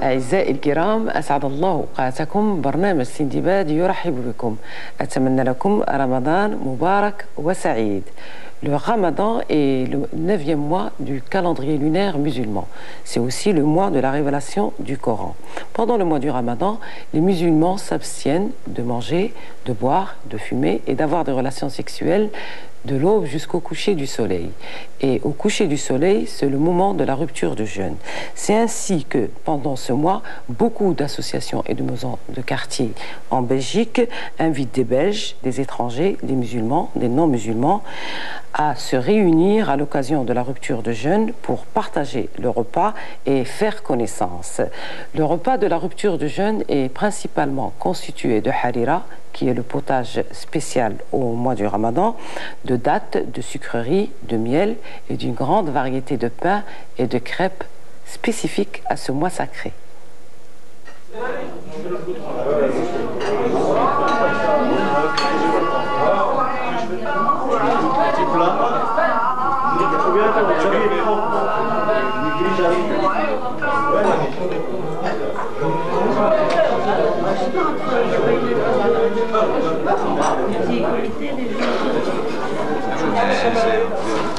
أعزائي الكرام، أسعد الله أوقاتكم. برنامج سندباد يرحب بكم. أتمنى لكم رمضان مبارك وسعيد. Le Ramadan est le 9e mois du calendrier lunaire musulman. C'est aussi le mois de la révélation du Coran. Pendant le mois du Ramadan, les musulmans s'abstiennent de manger, de boire, de fumer et d'avoir des relations sexuelles de l'aube jusqu'au coucher du soleil. Et au coucher du soleil, c'est le moment de la rupture de jeûne. C'est ainsi que, pendant ce mois, beaucoup d'associations et de maisons de quartier en Belgique invitent des Belges, des étrangers, des musulmans, des non-musulmans, à se réunir à l'occasion de la rupture de jeûne pour partager le repas et faire connaissance. Le repas de la rupture de jeûne est principalement constitué de harira, qui est le potage spécial au mois du Ramadan, de dattes, de sucreries, de miel et d'une grande variété de pains et de crêpes spécifiques à ce mois sacré.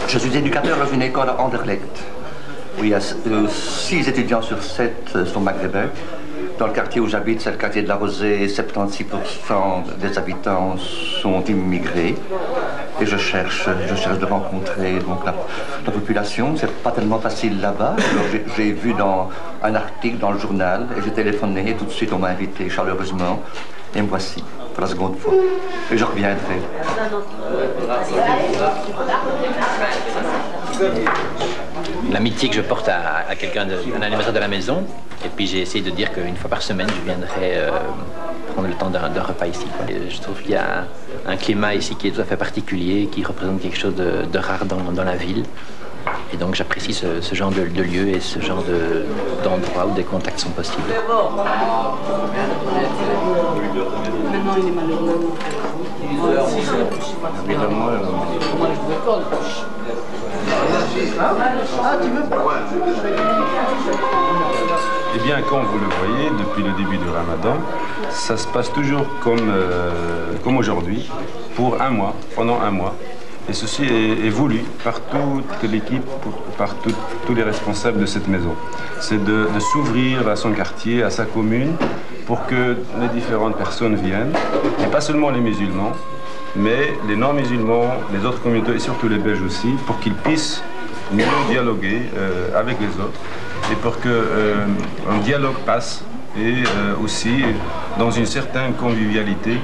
Je suis éducateur dans une école à Anderlecht, où il y a 6 étudiants sur 7 sont maghrébins. Dans le quartier où j'habite, c'est le quartier de la Rosée, 76% des habitants sont immigrés. Et je cherche de rencontrer donc, la population. C'est pas tellement facile là-bas. J'ai vu dans un article dans le journal et j'ai téléphoné et tout de suite on m'a invité chaleureusement. Et me voici pour la seconde fois. Et je reviendrai. L'amitié que je porte à quelqu'un, un animateur de la maison. Et puis j'ai essayé de dire qu'une fois par semaine, je viendrai prendre le temps d'un repas ici. Et je trouve qu'il y a un climat ici qui est tout à fait particulier, qui représente quelque chose de rare dans la ville. Et donc j'apprécie ce genre de lieu et ce genre d'endroit où des contacts sont possibles. Maintenant il est malheureux. Eh bien, comme vous le voyez, depuis le début du Ramadan, ça se passe toujours comme aujourd'hui, pour un mois, pendant un mois. Et ceci est voulu par toute l'équipe, par tous les responsables de cette maison. C'est de s'ouvrir à son quartier, à sa commune, pour que les différentes personnes viennent, et pas seulement les musulmans, mais les non-musulmans, les autres communautés, et surtout les Belges aussi, pour qu'ils puissent mieux dialoguer avec les autres, et pour qu'un dialogue passe, et aussi dans une certaine convivialité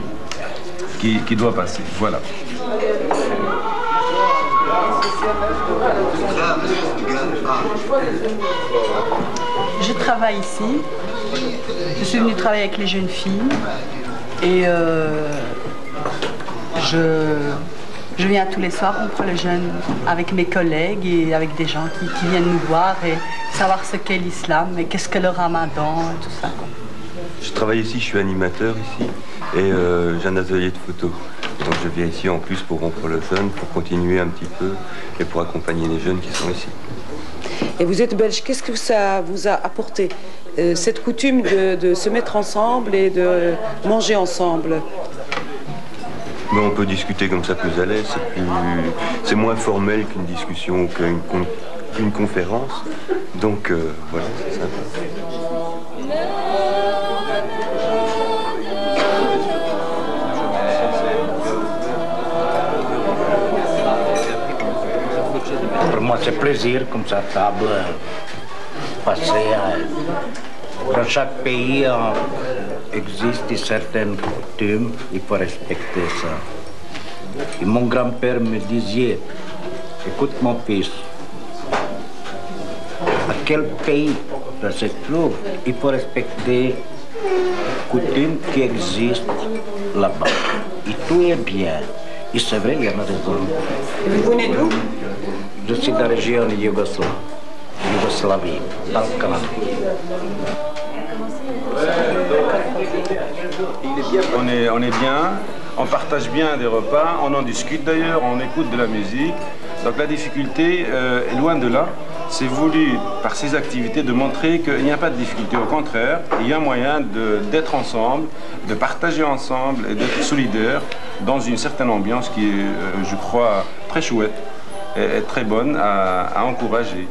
qui doit passer. Voilà. Je travaille ici. Je suis venue travailler avec les jeunes filles et je viens tous les soirs, on prend le jeûne avec mes collègues et avec des gens qui viennent nous voir et savoir ce qu'est l'islam et qu'est-ce que le Ramadan et tout ça. Je travaille ici, je suis animateur ici et j'ai un atelier de photo. Donc je viens ici en plus pour rompre le jeûne, pour continuer un petit peu et pour accompagner les jeunes qui sont ici. Et vous êtes belge, qu'est-ce que ça vous a apporté, cette coutume de se mettre ensemble et de manger ensemble? Mais on peut discuter comme ça plus à l'aise, c'est moins formel qu'une discussion ou qu'une conférence. Donc voilà, c'est sympa. Pour moi, c'est plaisir, comme ça, table, passer. Dans chaque pays, existe certaines coutumes, il faut respecter ça. Et mon grand-père me disait, écoute mon fils, à quel pays ça se trouve, il faut respecter les coutumes qui existent là-bas. Et tout est bien. Et c'est vrai, il y en a raison. Et vous venez d'où? Je suis de la région de Yougoslavie, Balkan. On est bien, on partage bien des repas, on en discute d'ailleurs, on écoute de la musique. Donc la difficulté est loin de là. c'est voulu par ces activités de montrer qu'il n'y a pas de difficulté. Au contraire, il y a moyen d'être ensemble, de partager ensemble et d'être solidaires dans une certaine ambiance qui est, je crois, très chouette et très bonne à encourager.